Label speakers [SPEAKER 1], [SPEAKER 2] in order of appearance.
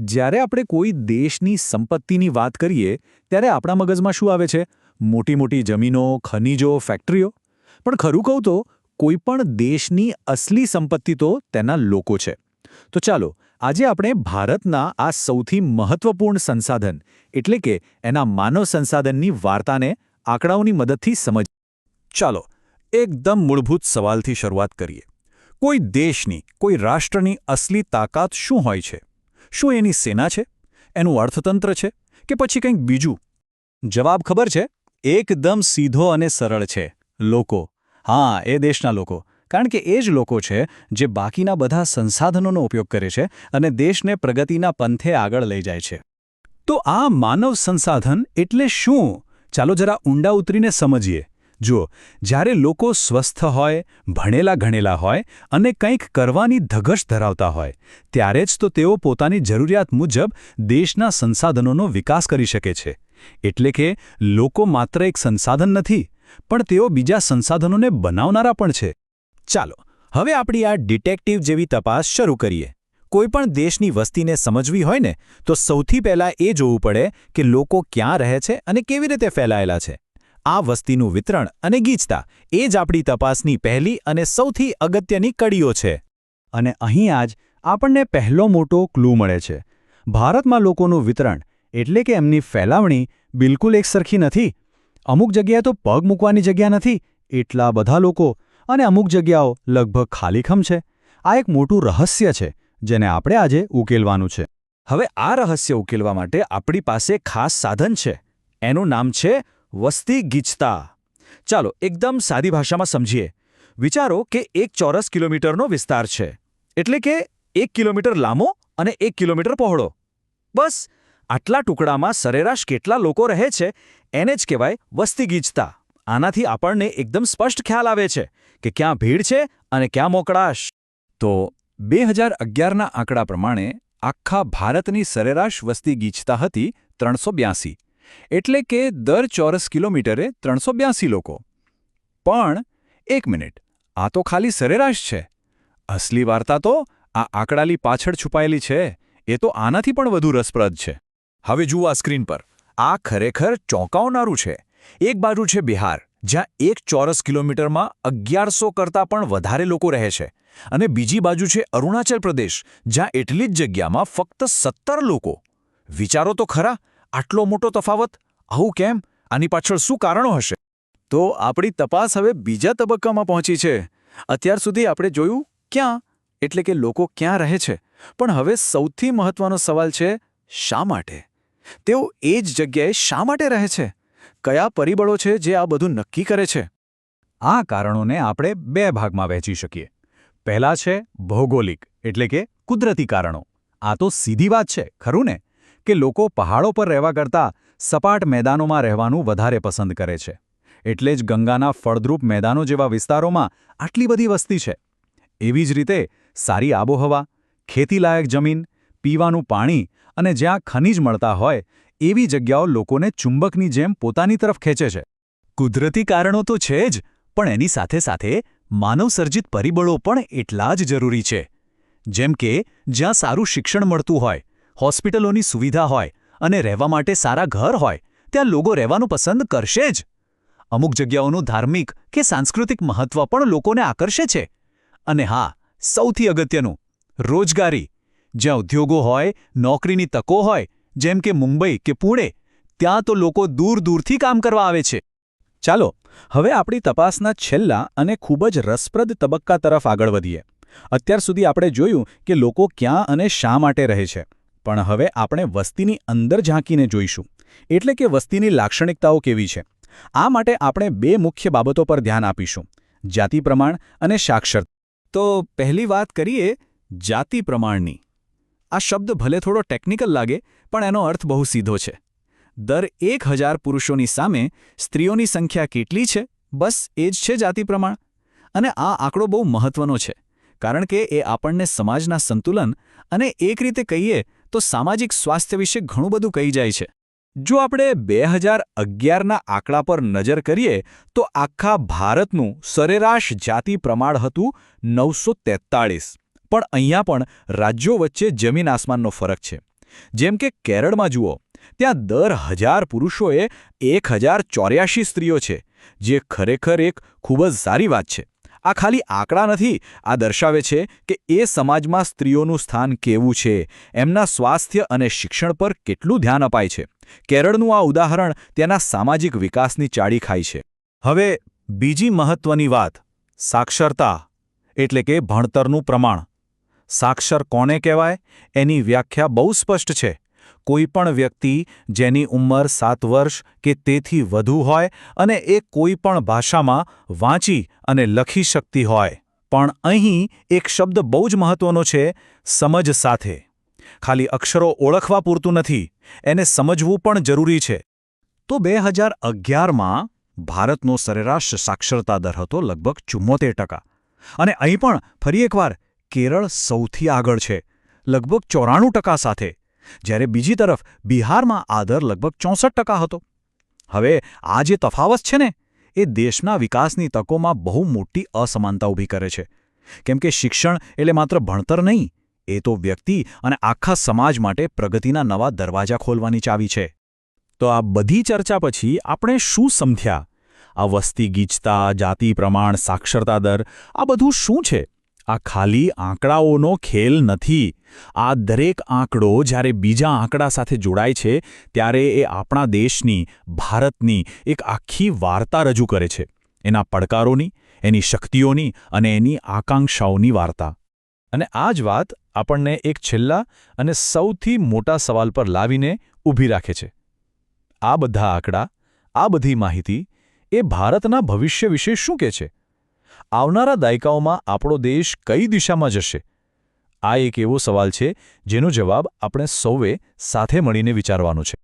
[SPEAKER 1] જ્યારે આપણે કોઈ દેશની સંપત્તિની વાત કરીએ ત્યારે આપણા મગજમાં શું આવે છે? મોટી મોટી જમીનો, ખનીજો, ફેક્ટરીઓ. પણ ખરું કહું તો કોઈ પણ દેશની અસલી સંપત્તિ તો તેના લોકો છે. તો ચાલો આજે આપણે ભારતના આ સૌથી મહત્વપૂર્ણ સંસાધન એટલે કે એના માનવ સંસાધનની વાર્તાને આંકડાઓની મદદથી સમજ. ચાલો એકદમ મૂળભૂત સવાલથી શરૂઆત કરીએ. કોઈ દેશની, કોઈ રાષ્ટ્રની અસલી તાકાત શું હોય છે? શું એની સેના છે? એનું અર્થતંત્ર છે? કે પછી કંઈક બીજું? જવાબ ખબર છે? એકદમ સીધો અને સરળ છે. લોકો. હા, એ દેશના લોકો. કારણ કે એ જ લોકો છે જે બાકીના બધા સંસાધનોનો ઉપયોગ કરે છે અને દેશને પ્રગતિના પંથે આગળ લઈ જાય છે. તો આ માનવ સંસાધન એટલે શું? ચાલો જરા ઊંડા ઉતરીને સમજીએ. જુઓ, જ્યારે લોકો સ્વસ્થ હોય, ભણેલા ગણેલા હોય અને કંઈક કરવાની ધગશ ધરાવતા હોય, ત્યારે જ તો તેઓ પોતાની જરૂરિયાત મુજબ દેશના સંસાધનોનો વિકાસ કરી શકે છે. એટલે કે લોકો માત્ર એક સંસાધન નથી, પણ તેઓ બીજા સંસાધનોને બનાવનારા પણ છે. ચાલો હવે આપણી આ ડિટેક્ટિવ જેવી તપાસ શરૂ કરીએ. કોઈપણ દેશની વસ્તીને સમજવી હોય ને તો સૌથી પહેલાં એ જોવું પડે કે લોકો ક્યાં રહે છે અને કેવી રીતે ફેલાયેલા છે. આ વસ્તીનું વિતરણ અને ગીચતા એ જ આપણી તપાસની પહેલી અને સૌથી અગત્યની કડીઓ છે. અને અહીં જ આપણને પહેલો મોટો ક્લૂ મળે છે. ભારતમાં લોકોનું વિતરણ એટલે કે એમની ફેલાવણી બિલકુલ એકસરખી નથી. અમુક જગ્યાએ તો પગ મૂકવાની જગ્યા નથી, એટલા બધા લોકો, અને અમુક જગ્યાઓ લગભગ ખાલીખમ છે. આ એક મોટું રહસ્ય છે જેને આપણે આજે ઉકેલવાનું છે. હવે આ રહસ્ય ઉકેલવા માટે આપણી પાસે ખાસ સાધન છે. એનું નામ છે વસ્તી ગીચતા. ચાલો એકદમ સાદી ભાષામાં સમજીએ. વિચારો કે 1 ચોરસ કિલોમીટરનો વિસ્તાર છે. એટલે કે 1 કિલોમીટર લાંબો અને 1 કિલોમીટર પહોળો. બસ આટલા ટુકડામાં સરેરાશ કેટલા લોકો રહે છે એને જ કહેવાય વસ્તી ગીચતા. આનાથી આપણને એકદમ સ્પષ્ટ ખ્યાલ આવે છે કે ક્યાં ભીડ છે અને ક્યાં મોકળાશ. તો 2011ના આંકડા પ્રમાણે આખા ભારતની સરેરાશ વસ્તી ગીચતા હતી 382. એટલે કે દર ચોરસ કિલોમીટરે 382 લોકો. પણ એક મિનિટ, આ તો ખાલી સરેરાશ છે. અસલી વાર્તા તો આ આંકડાની પાછળ છુપાયેલી છે. એ તો આનાથી પણ વધુ રસપ્રદ છે. હવે જુઓ આ સ્ક્રીન પર. આ ખરેખર ચોંકાવનારું છે. એક બાજુ છે બિહાર, જ્યાં 1 ચોરસ કિલોમીટરમાં 1100 કરતાં પણ વધારે લોકો રહે છે. અને બીજી બાજુ છે અરુણાચલ પ્રદેશ, જ્યાં એટલી જ જગ્યામાં ફક્ત 17 લોકો. વિચારો તો ખરા, આટલો મોટો તફાવત. આવું કેમ? આની પાછળ શું કારણો હશે? તો આપણી તપાસ હવે બીજા તબક્કામાં પહોંચી છે. અત્યાર સુધી આપણે જોયું ક્યાં, એટલે કે લોકો ક્યાં રહે છે. પણ હવે સૌથી મહત્વનો સવાલ છે, શા માટે? તેઓ એ જ જગ્યાએ શા માટે રહે છે? કયા પરિબળો છે જે આ બધું નક્કી કરે છે? આ કારણોને આપણે 2 ભાગમાં વહેંચી શકીએ. પહેલા છે ભૌગોલિક, એટલે કે કુદરતી કારણો. આ તો સીધી વાત છે, ખરું ને? કે લોકો પહાડો પર રહેવા કરતાં સપાટ મેદાનોમાં રહેવાનું વધારે પસંદ કરે છે. એટલે જ ગંગાના ફળદ્રુપ મેદાનો જેવા વિસ્તારોમાં આટલી બધી વસ્તી છે. એવી જ રીતે સારી આબોહવા, ખેતીલાયક જમીન, પીવાનું પાણી અને જ્યાં ખનિજ મળતા હોય એવી જગ્યાઓ લોકોને ચુંબકની જેમ પોતાની તરફ ખેંચે છે. કુદરતી કારણો તો છે જ, પણ એની સાથે સાથે માનવસર્જિત પરિબળો પણ એટલા જ જરૂરી છે. જેમ કે જ્યાં સારું શિક્ષણ મળતું હોય, હોસ્પિટલોની સુવિધા હોય અને રહેવા માટે સારા ઘર હોય, ત્યાં લોકો રહેવાનું પસંદ કરશે જ. અમુક જગ્યાઓનું ધાર્મિક કે સાંસ્કૃતિક મહત્વ પણ લોકોને આકર્ષે છે. અને હા, સૌથી અગત્યનું, રોજગારી. જ્યાં ઉદ્યોગો હોય, નોકરીની તકો હોય, જેમ કે મુંબઈ કે પુણે, ત્યાં તો લોકો દૂર દૂરથી કામ કરવા આવે છે. ચાલો હવે આપણી તપાસના છેલ્લા અને ખૂબ જ રસપ્રદ તબક્કા તરફ આગળ વધીએ. અત્યાર સુધી આપણે જોયું કે લોકો ક્યાં અને શા માટે રહે છે. પણ હવે આપણે વસ્તીની અંદર ઝાંકીને જોઈશું. એટલે કે વસ્તીની લાક્ષણિકતાઓ કેવી છે. આ માટે આપણે 2 મુખ્ય બાબતો પર ધ્યાન આપીશું: જાતિ પ્રમાણ અને સાક્ષરતા. તો પહેલી વાત કરીએ જાતિ પ્રમાણની. આ શબ્દ ભલે થોડો ટેકનિકલ લાગે, પણ એનો અર્થ બહુ સીધો છે. દર 1000 પુરુષોની સામે સ્ત્રીઓની સંખ્યા કેટલી છે? બસ એ જ છે જાતિ પ્રમાણ. અને આ આંકડો બહુ મહત્વનો છે, કારણ કે એ આપણને સમાજના સંતુલન અને એક રીતે કહીએ તો સામાજિક સ્વાસ્થ્ય વિશે ઘણું બધું કહી જાય છે. જો આપણે 2011ના આંકડા પર નજર કરીએ તો આખા ભારતનું સરેરાશ જાતિ પ્રમાણ હતું 943. પણ અહીંયા પણ રાજ્યો વચ્ચે જમીન આસમાનનો ફરક છે. જેમ કે કેરળમાં જુઓ, ત્યાં દર 1000 પુરુષોએ 1084 સ્ત્રીઓ છે, જે ખરેખર એક ખૂબ જ સારી વાત છે. આ ખાલી આંકડા નથી, આ દર્શાવે છે કે એ સમાજમાં સ્ત્રીઓનું સ્થાન કેવું છે, એમના સ્વાસ્થ્ય અને શિક્ષણ પર કેટલું ધ્યાન અપાય છે. કેરળનું આ ઉદાહરણ તેના સામાજિક વિકાસની ચાડી ખાય છે. હવે બીજી મહત્વની વાત, સાક્ષરતા એટલે કે ભણતરનું પ્રમાણ. સાક્ષર કોને કહેવાય? એની વ્યાખ્યા બહુ સ્પષ્ટ છે. કોઈ પણ વ્યક્તિ જેની ઉંમર 7 વર્ષ કે તેથી વધુ હોય અને એ કોઈ પણ ભાષામાં વાંચી અને લખી શકતી હોય. પણ અહીં એક શબ્દ બહુ જ મહત્વનો છે, સમજ સાથે. ખાલી અક્ષરો ઓળખવા પૂરતું નથી, એને સમજવું પણ જરૂરી છે. તો 2011માં ભારતનો સરેરાશ સાક્ષરતા દર હતો લગભગ 74%. અને અહીં પણ ફરી એકવાર કેરળ સૌથી આગળ છે, લગભગ 94% સાથે. જ્યારે બીજી તરફ બિહારમાં આ દર લગભગ 64% હતો. હવે આ જે તફાવત છે ને, એ દેશના વિકાસની તકોમાં બહુ મોટી અસમાનતા ઊભી કરે છે. કેમ કે શિક્ષણ એટલે માત્ર ભણતર નહીં, એ તો વ્યક્તિ અને આખા સમાજ માટે પ્રગતિના નવા દરવાજા ખોલવાની ચાવી છે. તો આ બધી ચર્ચા પછી આપણે શું સમજ્યા? આ વસ્તી ગીચતા, જાતિ પ્રમાણ, સાક્ષરતા દર, આ બધું શું છે? આ ખાલી આંકડાઓનો ખેલ નથી. આ દરેક આંકડો જ્યારે બીજા આંકડા સાથે જોડાય છે, ત્યારે એ આપણા દેશની, ભારતની એક આખી વાર્તા રજૂ કરે છે. એના પડકારોની, એની શક્તિઓની અને એની આકાંક્ષાઓની વાર્તા. અને આ જ વાત આપણને એક છેલ્લા અને સૌથી મોટા સવાલ પર લાવીને ઊભી રાખે છે. આ બધા આંકડા, આ બધી માહિતી, એ ભારતના ભવિષ્ય વિશે શું કહે છે? આવનારા દાયકાઓમાં આપણો દેશ કઈ દિશામાં જશે? આ એક એવો સવાલ છે જેનો જવાબ આપણે સૌએ સાથે મળીને વિચારવાનો છે.